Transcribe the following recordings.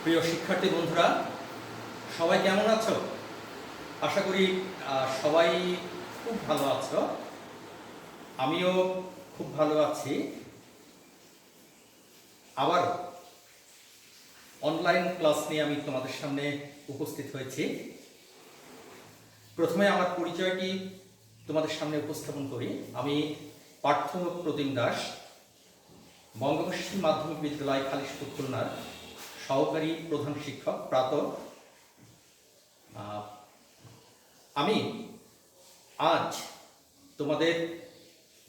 প্রিয় শিক্ষার্থী বন্ধুরা, সবাই কেমন আছো? আশা করি সবাই খুব ভালো আছো। আমিও খুব ভালো আছি। আবার অনলাইন ক্লাস নিয়ে আমি তোমাদের সামনে উপস্থিত হয়েছি। প্রথমে আমার পরিচয়টি তোমাদের সামনে উপস্থাপন করি। আমি পার্থ প্রতিম দাস, বঙ্গবন্ধু মাধ্যমিক বিদ্যালয় খালিশপুর খুলনার সহকারী প্রধান শিক্ষক প্রাতঃ। আমি আজ তোমাদের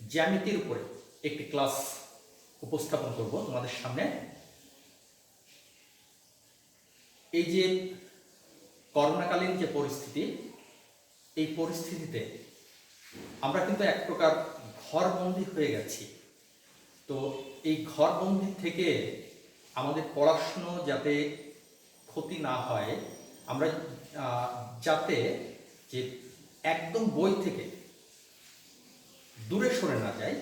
জ্যামিতির উপরে একটি ক্লাস উপস্থাপন করব তোমাদের সামনে। এই যে করোনাকালীন যে পরিস্থিতি, এই পরিস্থিতিতে আমরা কিন্তু এক প্রকার ঘরবন্দি হয়ে গেছি। তো এই ঘরবন্দি থেকে আমাদের পড়াশুনো যাতে ক্ষতি না হয়, আমরা যাতে যে একদম বই থেকে দূরে সরে না যায়,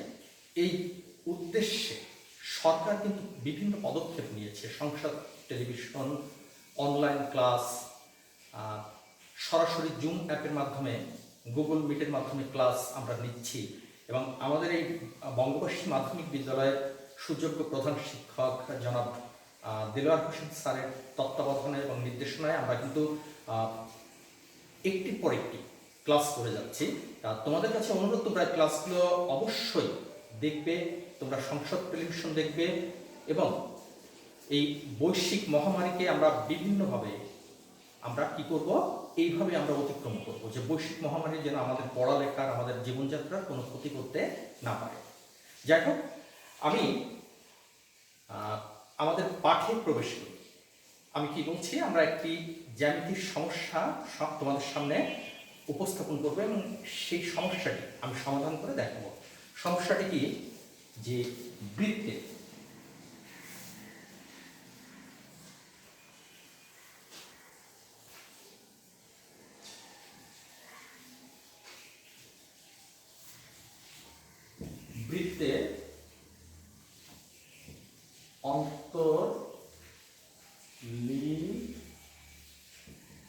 এই উদ্দেশ্যে সরকার কিন্তু বিভিন্ন পদক্ষেপ নিয়েছে। সংসদ টেলিভিশন, অনলাইন ক্লাস, সরাসরি জুম অ্যাপের মাধ্যমে, গুগল মিটের মাধ্যমে ক্লাস আমরা নিচ্ছি। এবং আমাদের এই বঙ্গবন্ধু মাধ্যমিক বিদ্যালয়ের সুযোগ্য প্রধান শিক্ষক জনাব দেলোয়ার হোসেন স্যারের তত্ত্বাবধানে এবং নির্দেশনায় আমরা কিন্তু একটির পর একটি ক্লাস করে যাচ্ছি। তোমাদের কাছে অনুরোধ, তোমরা ক্লাসগুলো অবশ্যই দেখবে, তোমরা সংসদ টেলিভিশন দেখবে এবং এই বৈশ্বিক মহামারীকে আমরা বিভিন্নভাবে আমরা কি করব, এইভাবে আমরা অতিক্রম করব যে বৈশ্বিক মহামারী যেন আমাদের পড়ালেখার, আমাদের জীবনযাত্রার কোনো ক্ষতি করতে না পারে। যাই হোক, আমি আমাদের পাঠে প্রবেশ করি। আমি কি বলছি, আমরা একটি জ্যামিতির সমস্যা তোমাদের সামনে উপস্থাপন করবো এবং সেই সমস্যাটি আমি সমাধান করে দেখাবো। সমস্যাটি কি, যে বৃত্তে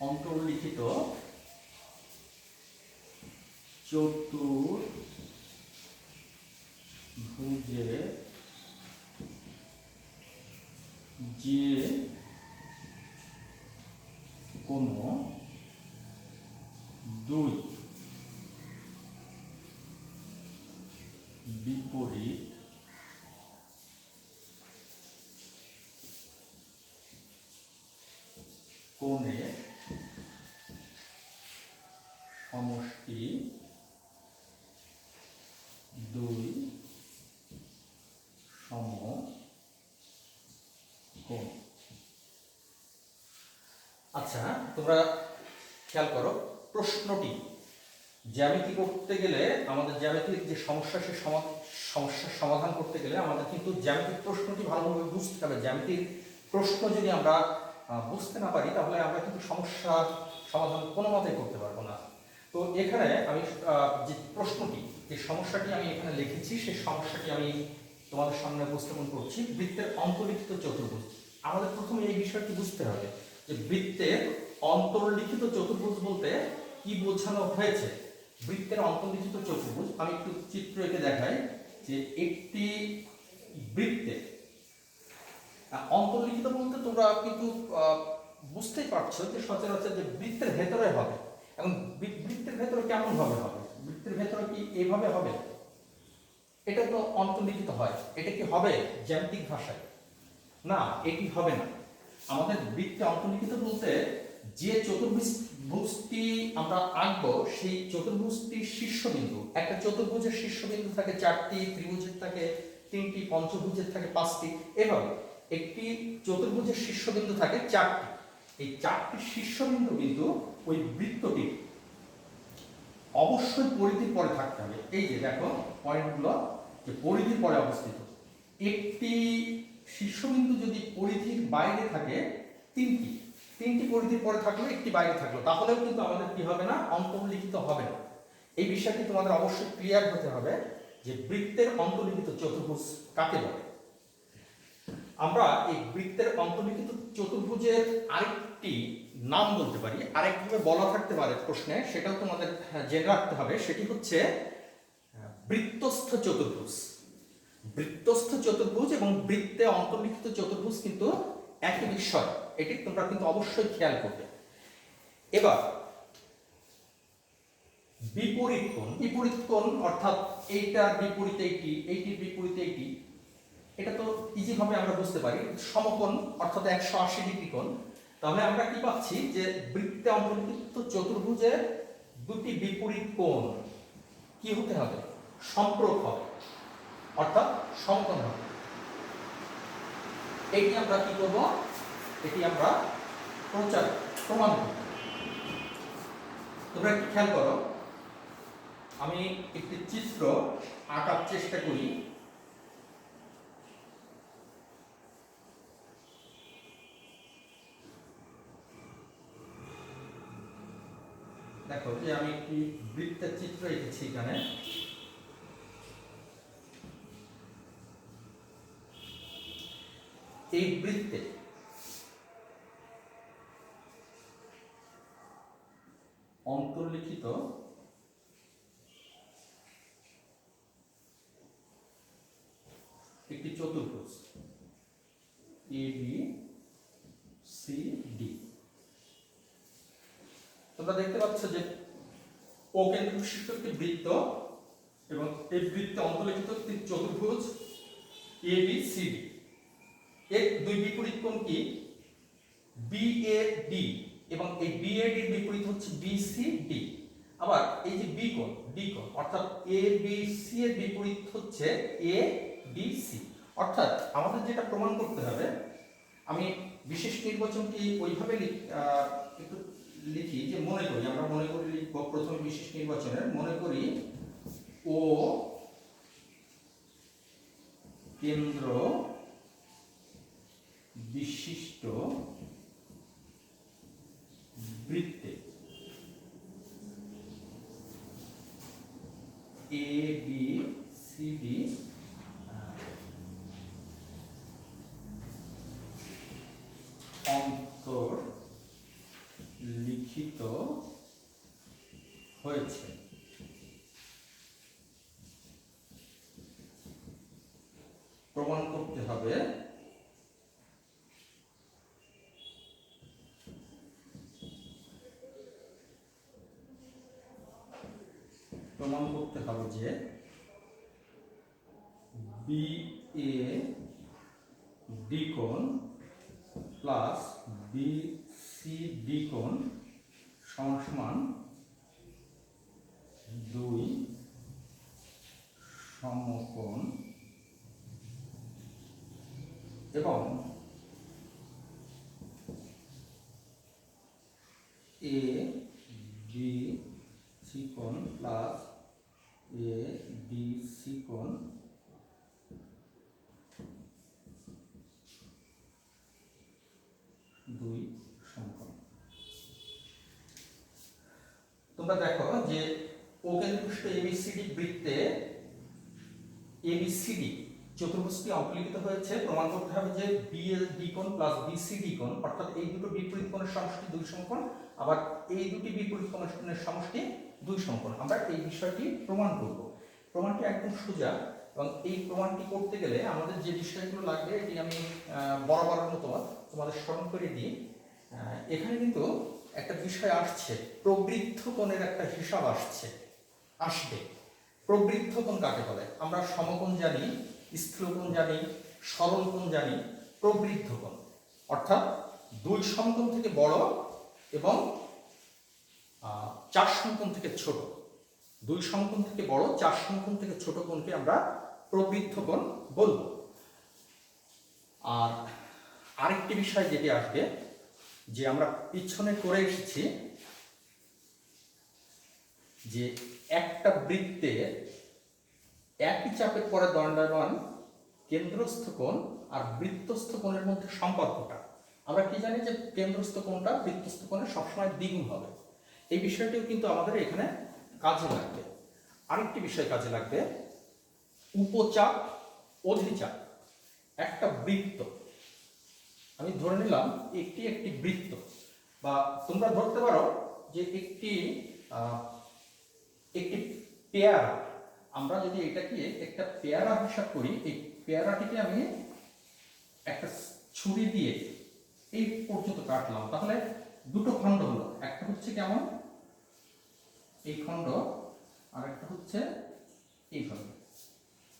অন্তর্লিখিত চতুর্ভুজে যে কোনো দুই বিপরীত কোণের সমষ্টি দুই সমকোণ। আচ্ছা, তোমরা খেয়াল করো, প্রশ্নটি জ্যামিতি করতে গেলে, আমাদের জ্যামিতির যে সমস্যা, সে সমস্যার সমাধান করতে গেলে আমাদের কিন্তু জ্যামিতিক প্রশ্নটি ভালোভাবে বুঝতে হবে। জ্যামিতির প্রশ্ন যদি আমরা বুঝতে না পারি, তাহলে আমরা কিন্তু সমস্যা সমাধান কোনো মতেই করতে পারবো না। তো এখানে আমি যে প্রশ্নটি, যে সমস্যাটি আমি এখানে লিখেছি, সেই সমস্যাটি আমি তোমাদের সামনে উপস্থাপন করছি। বৃত্তের অন্তর্লিখিত চতুর্ভুজ। আমাদের প্রথমে এই বিষয়টি বুঝতে হবে যে বৃত্তের অন্তর্লিখিত চতুর্ভুজ বলতে কি বোঝানো হয়েছে। বৃত্তের অন্তর্লিখিত চতুর্ভুজ, আমি একটু চিত্র এঁকে দেখাই যে একটি বৃত্তে অন্তর্লিখিত বলতে তোমরা কিন্তু বুঝতেই পারছো যে সচরাচর যে বৃত্তের ভেতরে হবে। এবং বৃত্তের ভেতরে কেমন ভাবে হবে? বৃত্তের ভেতরে কি এইভাবে হবে? এটা তো অন্তর্লিখিত হয়। এটা কি হবে জ্যামিতিক ভাষায়? না, এটি হবে না। আমাদের বৃত্তে অন্তর্লিখিত বলতে যে চতুর্ভুজটি আমরা আঁকবো, সেই চতুর্ভুজটির শীর্ষবিন্দু, একটা চতুর্ভুজের শীর্ষবিন্দু থাকে 4টি, ত্রিভুজের থাকে 3টি, পঞ্চভুজের থাকে 5টি। এভাবে একটি চতুর্ভুজের শীর্ষবিন্দু থাকে 4টি। এই 4টি শীর্ষবিন্দু কিন্তু ওই বৃত্তটি অবশ্যই পরিধির পরে থাকতে হবে। এই যে দেখো পয়েন্টগুলো, যে পরিধির পরে অবস্থিত। একটি শীর্ষবিন্দু যদি পরিধির বাইরে থাকে, তিনটি পরিধির পরে থাকলো, একটি বাইরে থাকলো, তাহলেও কিন্তু আমাদের কি হবে না, অন্তর্লিখিত হবে না। এই বিষয়টি তোমাদের অবশ্যই ক্লিয়ার হতে হবে যে বৃত্তের অন্তর্লিখিত চতুর্ভুজ কাকে বলে। আমরা এই বৃত্তের অন্তর্লিখিত চতুর্ভুজের আরেকটি নাম বলতে পারি, আরেকভাবে বলা থাকতে পারে প্রশ্নে, সেটাও তোমাদের জেনে রাখতে হবে। সেটি হচ্ছে বৃত্তস্থ চতুর্ভুজ। বৃত্তস্থ চতুর্ভুজ এবং বৃত্তে অন্তর্লিখিত চতুর্ভুজ কিন্তু একই বিষয়, এটি তোমরা কিন্তু অবশ্যই খেয়াল করবে। এবার বিপরীত কোণ, বিপরীত কোণ অর্থাৎ এইটার বিপরীতে এইটি, এইটির বিপরীতে এইটি, এটা তো ইজি ভাবে আমরা বুঝতে পারি। সমকোণ অর্থাৎ 180 ডিগ্রি কোণ। তাহলে আমরা কি পাচ্ছি যে বৃত্তে অন্তর্লিখিত চতুর্ভুজের দুটি বিপরীত কোণ কি হতে হবে? সম্পূরক হবে, অর্থাৎ সমকোণ হবে। এটি আমরা কি করব? এটি আমরা প্রমাণ করব। তোমরা একটু খেয়াল করো, আমি একটি চিত্র আঁকার চেষ্টা করি। দেখো যে আমি একটি বৃত্তের চিত্র এঁকেছি এখানে। এই বৃত্তে অন্তর্লিখিত একটি চতুর্ভুজ ABCD। তোমরা দেখতে পাচ্ছ যে ও কেন্দ্র বিশিষ্ট একটি বৃত্ত এবং এই বৃত্তে অন্তর্লিখিত একটি চতুর্ভুজ ABCD। এর দুই বিপরীত কোণ কি? BAD, এবং এই BAD এর বিপরীত হচ্ছে BCD। আবার এই যে বি কোণ, ডি কোণ অর্থাৎ ABC এর বিপরীত হচ্ছে ADC। অর্থাৎ আমাদের যেটা প্রমাণ করতে হবে, আমি বিশেষ নির্বাচনটি ওইভাবে একটু লিখি যে মনে করি, আমরা মনে করি লিখব প্রথমে বিশেষ নির্বাচনের, মনে করি ও কেন্দ্র বিশিষ্ট বৃত্তে ABCD অন্তর্লিখিত হয়েছে। প্রমাণ করতে হবে যে BAD কোণ প্লাস BCD কোণ সমান দুই সমকোণ এবং ABC কোণ প্লাস ADC কোণ দুই সমকোণ। তোমরা দেখো যে ও কেন্দ্রবিশিষ্ট ABCD বৃত্তে ABCD চতুর্ভুজটি অন্তর্লিখিত হয়েছে। প্রমাণ করতে হবে যে BAD কোণ প্লাস BCD কোণ অর্থাৎ এই দুটো বিপরীত কোণের সমষ্টি দুই সমকোণ, আবার এই দুটি বিপরীত কোণের সমষ্টি দুই সমকোণ। আমরা এই বিষয়টি প্রমাণ করব। প্রমাণটি একদম সোজা, এবং এই প্রমাণটি করতে গেলে আমাদের যে বিষয়গুলো লাগবে এটি আমি বরাবরের মতো তোমাদের স্মরণ করে দিই। এখানে কিন্তু একটা বিষয় আসছে, প্রবৃদ্ধ কোণের একটা হিসাব আসবে। প্রবৃদ্ধ কোণ কাকে বলে? আমরা সমকোণ জানি, স্থূল কোণ জানি, সরল কোণ জানি। প্রবৃদ্ধ কোণ অর্থাৎ দুই সমকোণ থেকে বড় এবং চার সমকোণ থেকে ছোট। দুই সমকোণ থেকে বড়, চার সমকোণ থেকে ছোট কোণকে আমরা প্রবৃদ্ধ কোণ বলবো। আর আরেকটি বিষয় যেটি আসবে, যে আমরা পিছনে করে এসেছি যে একটা বৃত্তে একই চাপের পরে দণ্ডায়মান কেন্দ্রস্থ কোণ আর বৃত্তস্থ কোণের মধ্যে সম্পর্কটা আমরা কি জানি, যে কেন্দ্রস্থ কোণটা বৃত্তস্থ কোণের সবসময় দ্বিগুণ হবে। এই বিষয়টিও কিন্তু আমাদের এখানে কাজে লাগবে। আরেকটি বিষয় কাজে লাগবে, উপচাপ অধিচাপ। একটা বৃত্ত আমি ধরে নিলাম একটি একটি বৃত্ত, বা তোমরা ধরতে পারো যে একটি একটি পেয়ারা। আমরা যদি এটাকে একটা পেয়ারা হিসাব করি, এই পেয়ারাটিকে আমি একটা ছুরি দিয়ে এই পর্যন্ত কাটলাম, তাহলে দুটো খণ্ড হলো। একটা হচ্ছে কেমন এই খণ্ড, আর একটা হচ্ছে এই খণ্ড।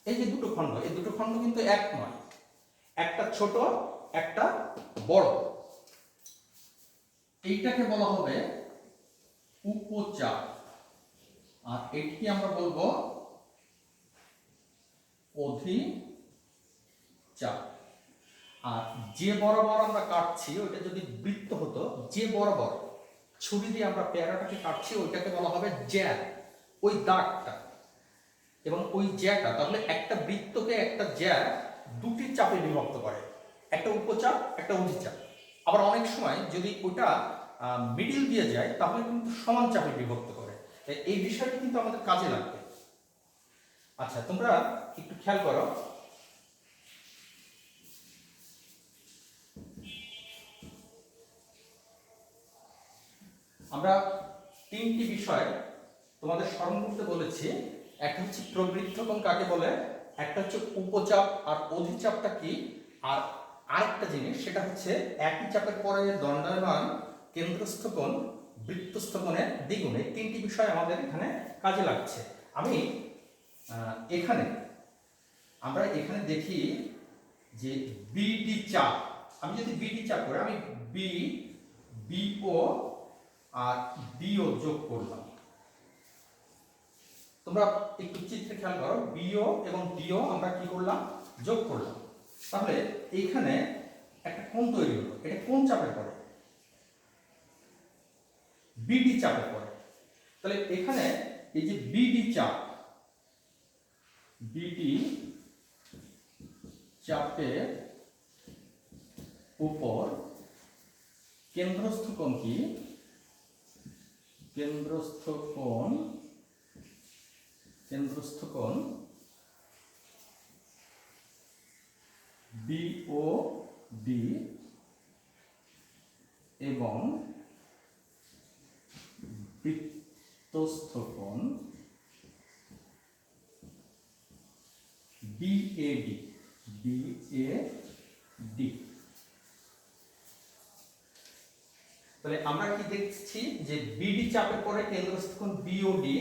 এই যে দুটো খণ্ড, এই দুটো খণ্ড কিন্তু এক নয়, একটা ছোট একটা বড়। এইটাকে বলা হবে উপচাপ, আর এটিকে আমরা বলবো অধিচাপ। আর যে বরাবর আমরা কাটছি ওইটা যদি বৃত্ত হতো, যে বরাবর ছুরি দিয়ে আমরা পেয়ারাটাকে কাটছি ওইটাকে বলা হবে জ্যা, ওই দাগটা এবং ওই জ্যাটা। তাহলে একটা বৃত্তকে একটা জ্যা দুটি চাপে বিভক্ত করে, একটা উপচাপ একটা অধিচাপ। আবার অনেক সময় যদি ওটা মিডিল দিয়ে যায় তাহলে কিন্তু সমান চাপে বিভক্ত করে। এই বিষয়টি কিন্তু আমাদের কাজে লাগবে। আচ্ছা, তোমরা একটু খেয়াল করো, আমরা তিনটি বিষয় তোমাদের স্মরণ করতে বলেছি। একটা হচ্ছে প্রবৃদ্ধকোণ কাকে বলে, একটা হচ্ছে উপচাপ আর অধিচাপটা কি, আর আরেকটা জিনিস সেটা হচ্ছে একই চাপের পরে দণ্ডায়মান কেন্দ্রস্থ কোণ বৃত্তস্থ কোণের দ্বিগুণ। এই তিনটি বিষয় আমাদের এখানে কাজে লাগছে। আমি এখানে আমরা এখানে দেখি যে বিডি চাপ, আমি যদি বিডি চাপ করে আমি বিও আর ডিও যোগ করলাম। তোমরা একটু চিত্রে খেয়াল করো, বিও এবং ডিও আমরা কি করলাম, যোগ করলাম। তাহলে এইখানে একটা কোণ তৈরি হলো। এটা কোন চাপে পড়ে, বিডি চাপে পড়ে। তাহলে এখানে এই যে বিডি চাপ, বিডি চাপের উপর কেন্দ্রস্থ কোণ কি, কেন্দ্রস্থ কোণ বিওডি এবং বৃত্তস্থ কোণ বিএডি। তাহলে আমরা কি দেখছি যে বিডি চাপের পরে কেন্দ্রস্থ কোণ বিওডি,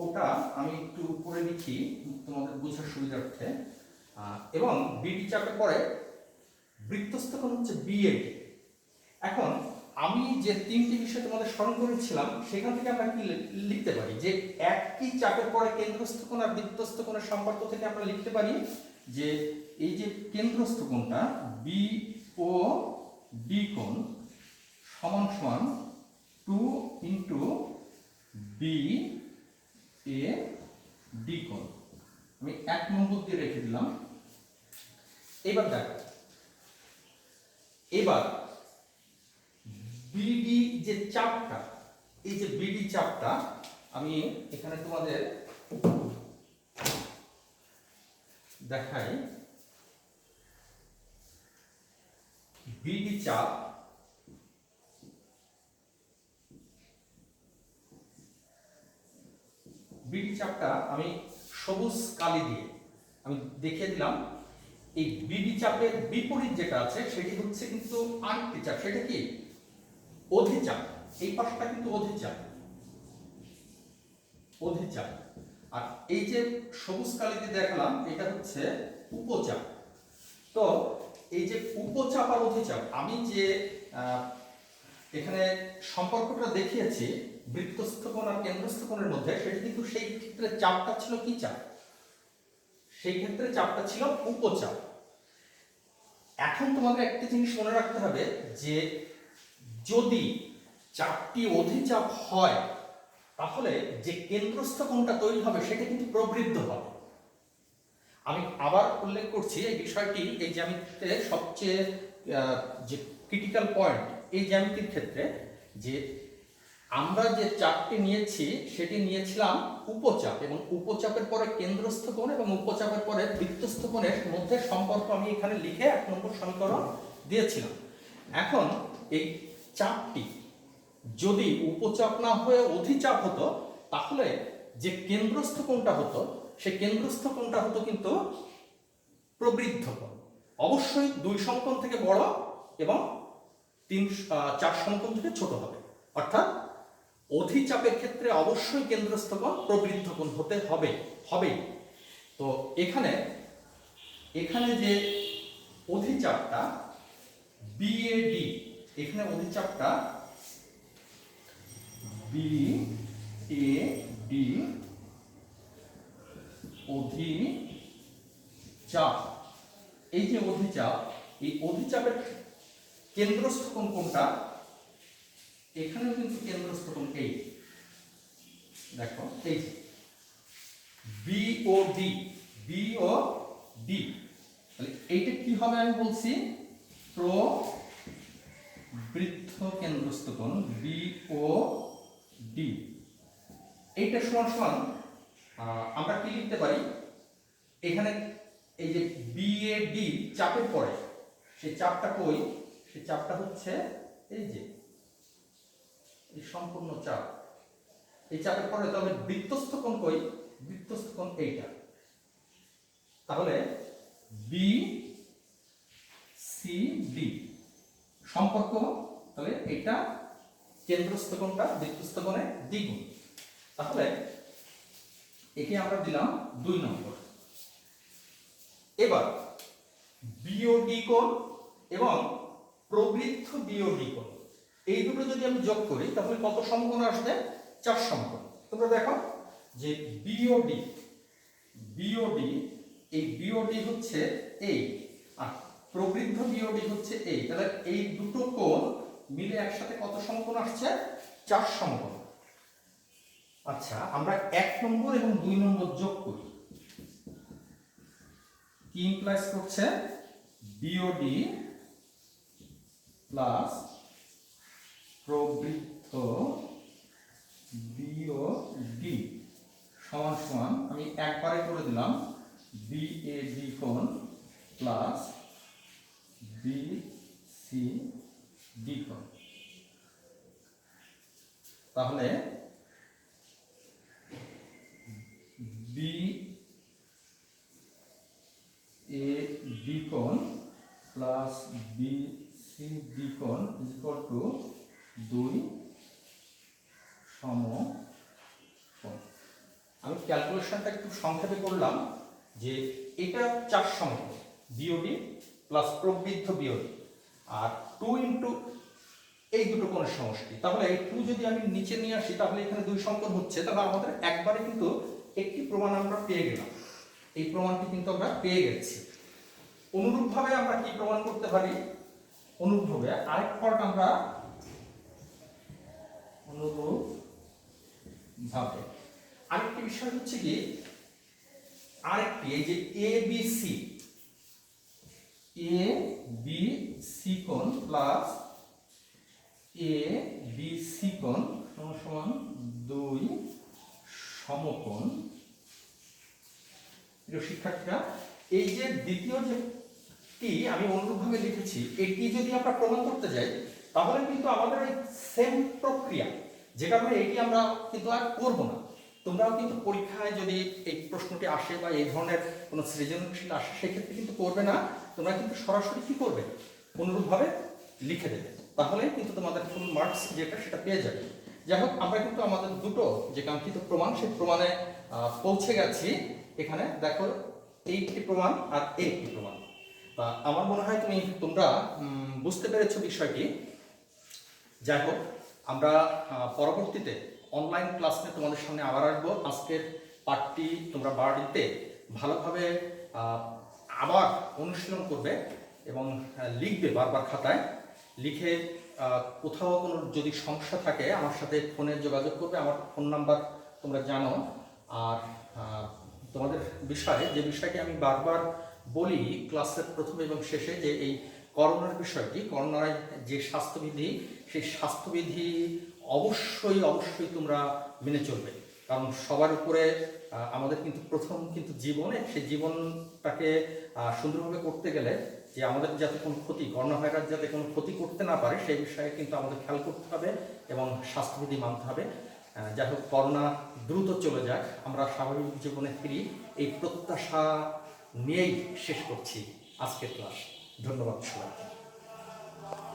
ওটা আমি একটু উপরে লিখি তোমাদের বোঝার সুবিধার্থে, এবং বিডি চাপের পরে বৃত্তস্থ কোণ হচ্ছে বিএডি। এখন আমি যে তিনটি বিষয় তোমাদের স্মরণ করেছিলাম সেখান থেকে আমরা কি লিখতে পারি, যে একই চাপের পরে কেন্দ্রস্থ কোণ আর বৃত্তস্থ কোণের সম্পর্ক থেকে আমরা লিখতে পারি যে এই যে কেন্দ্রস্থ কোণটা বিওডি কোণ সমান সমান 2 ইন্টু বিএডি কোণ। আমি 1 নম্বর দিয়ে রেখে দিলাম। এবার দেখো, এবার বিডি যে চাপটা, এই যে বিডি চাপটা আমি এখানে তোমাদের দেখাই। বিডি চাপ, বিডি চাপটা আমি সবুজ কালি দিয়ে আমি দেখিয়ে দিলাম। এই বিডি চাপের বিপরীত যেটা আছে সেটি হচ্ছে কিন্তু আরেকটি চাপ, সেটা কি অধিচাপ। এই পাশটা কিন্তু অধিচাপ। আর এই যে সবুজ কালিতে দেখালাম এটা হচ্ছে উপচাপ। তো এই যে উপচাপ আর অধিচাপ, আমি যে এখানে সম্পর্কটা দেখিয়েছি বৃত্তস্থ কোণ আর কেন্দ্রস্থ কোণের মধ্যে, সেটি কিন্তু সেই ক্ষেত্রে চাপটা ছিল কি চাপ, সেই ক্ষেত্রে চাপটা ছিল উপচাপ। এখন তোমাদের একটা জিনিস মনে রাখতে হবে যে যদি চাপটি অধিচাপ হয় তাহলে যে কেন্দ্রস্থ কোণটা তৈরি হবে সেটা কিন্তু প্রবৃদ্ধ হবে। আমি আবার উল্লেখ করছি এই বিষয়টি এই জ্যামিতিতে সবচেয়ে যে ক্রিটিক্যাল পয়েন্ট এই জ্যামিতির ক্ষেত্রে, যে আমরা যে চাপটি নিয়েছি সেটি নিয়েছিলাম উপচাপ, এবং উপচাপের পরে কেন্দ্রস্থ কোণ এবং উপচাপের পরে বৃত্তস্থ কোণের মধ্যে সম্পর্ক আমি এখানে লিখে 1 নম্বর সমীকরণ দিয়েছিলাম। এখন এই চাপটি যদি উপচাপ না হয়ে অধিচাপ হতো, তাহলে যে কেন্দ্রস্থ কোণটা হতো সেই কেন্দ্রস্থ কোণটা হতো কিন্তু প্রবৃদ্ধ কোণ। অবশ্যই 2 সমকোণ থেকে বড় এবং 4 সমকোণ থেকে ছোট হবে। অর্থাৎ অধিচাপের ক্ষেত্রে অবশ্যই কেন্দ্রস্থ কোণ প্রবৃদ্ধ কোণ হতে হবে। তো এখানে যে অধিচাপটা BAD, এখানে অধিচাপটা BAD অধিচাপ, এই যে অধিচাপ, এই অধিচাপের কেন্দ্রস্থ কোণ কোনটা? এখানেও কিন্তু কেন্দ্রস্থ কোণ এই, দেখো এই BOD, তাহলে এইটা কি হবে আমি বলছি, প্রবৃদ্ধ কেন্দ্রস্থ কোণ BOD। এইটা সমান সমান আমরা কি লিখতে পারি, এখানে এই যে BAD চাপের পরে সেই চাপটা কই, সেই চাপটা হচ্ছে এই যে এই সম্পূর্ণ চাপ, এই চাপের পরে তবে বৃত্তস্থ কোণ কই, বৃত্তস্থ কোণ এইটা। তাহলে BCD সম্পর্ক, তাহলে এটা কেন্দ্রস্থ কোণটা বৃত্তস্থ কোণের দ্বিগুণ। তাহলে একে আমরা দিলাম 2 নম্বর। এবার BOD কোণ এবং প্রবৃদ্ধ BOD কোণ, এই দুটো যদি আমি যোগ করি তাহলে কত সমকোণ আসবে? 4 সমকোণ। তোমরা দেখো যে BOD, এই BOD হচ্ছে এই, আর প্রবৃদ্ধ BOD হচ্ছে এই। তাহলে এই দুটো কোণ মিলে একসাথে কত সমকোণ আসছে? 4 সমকোণ। আচ্ছা, আমরা 1 নম্বর এবং 2 নম্বর যোগ করি, কি ইমপ্লাইজ করছে? BOD প্লাস প্রবৃদ্ধ BOD সমান সমান, আমি একবারে করে দিলাম BAD কোণ প্লাস BCD কোণ। তাহলে BAD কোণ প্লাস BCD কোণ ইকুয়াল টু 2 সমকোণ। আমি ক্যালকুলেশনটা একটু সংক্ষেপে করলাম যে এটা 4 সমকোণ, BOD প্লাস প্রবৃদ্ধ BOD, আর 2 ইন্টু এই দুটো কোণের সমষ্টি। তাহলে এই 2 যদি আমি নিচে নিয়ে আসি তাহলে এখানে 2 সমকোণ হচ্ছে। তাহলে আমাদের একবারে কিন্তু একটি প্রমাণ আমরা পেয়ে গেলাম, এই প্রমাণটি কিন্তু আমরা পেয়ে গেছি। অনুরূপভাবে আমরা কি প্রমাণ করতে পারি? অনুরূপভাবে আরেক পার্ট আমরা অনুরূপভাবে আরেকটি বিষয় হচ্ছে কি, আরেকটি এই যে ABC কোণ প্লাস ABC কোণ সমান 2 সমকোণ। প্রিয় শিক্ষার্থীরা, এই যে দ্বিতীয় যেটি আমি অনুরূপভাবে লিখেছি, এটি যদি আমরা প্রমাণ করতে যাই তাহলে কিন্তু আমাদের এই সেম প্রক্রিয়া, যে কারণে এটি আমরা কিন্তু আর করব না। তোমরাও কিন্তু পরীক্ষায় যদি এই প্রশ্নটি আসে বা এই ধরনের কোনো সৃজনশীল আসে সেক্ষেত্রে কিন্তু করবে না, তোমরা কিন্তু সরাসরি কি করবে, অনুরূপভাবে লিখে দেবে, তাহলে কিন্তু তোমাদের ফুল মার্কস যেটা সেটা পেয়ে যাবে। যাই হোক, আমরা কিন্তু আমাদের দুটো যে কাঙ্ক্ষিত প্রমাণ সেই প্রমাণে পৌঁছে গেছি। এখানে দেখো এইটি প্রমাণ আর এইটি প্রমাণ। তা আমার মনে হয় তোমরা বুঝতে পেরেছো বিষয়টি। যাই হোক, আমরা পরবর্তীতে অনলাইন ক্লাস নিয়ে তোমাদের সামনে আবার আসবো। আজকের পাঠটি তোমরা বাড়িতে ভালোভাবে আবার অনুশীলন করবে এবং লিখবে বারবার খাতায় লিখে। কোথাও কোনো যদি সমস্যা থাকে আমার সাথে ফোনে যোগাযোগ করবে, আমার ফোন নাম্বার তোমরা জানো। আর তোমাদের বিষয়ে যে বিষয়টি আমি বারবার বলি ক্লাসের প্রথমে এবং শেষে, যে এই করোনার বিষয়টি, করোনার যে স্বাস্থ্যবিধি, সেই স্বাস্থ্যবিধি অবশ্যই তোমরা মেনে চলবে। কারণ সবার উপরে আমাদের কিন্তু প্রথম কিন্তু জীবনে, সেই জীবনটাকে সুন্দরভাবে করতে গেলে যে আমাদের যাতে কোনো ক্ষতি, করোনা ভাইরাস যাতে কোনো ক্ষতি করতে না পারে সেই বিষয়ে কিন্তু আমাদের খেয়াল করতে হবে এবং স্বাস্থ্যবিধি মানতে হবে। যাই হোক, করোনা দ্রুত চলে যাক, আমরা স্বাভাবিক জীবনে ফিরি, এই প্রত্যাশা নিয়েই শেষ করছি আজকের ক্লাস। ধন্যবাদ সবাইকে।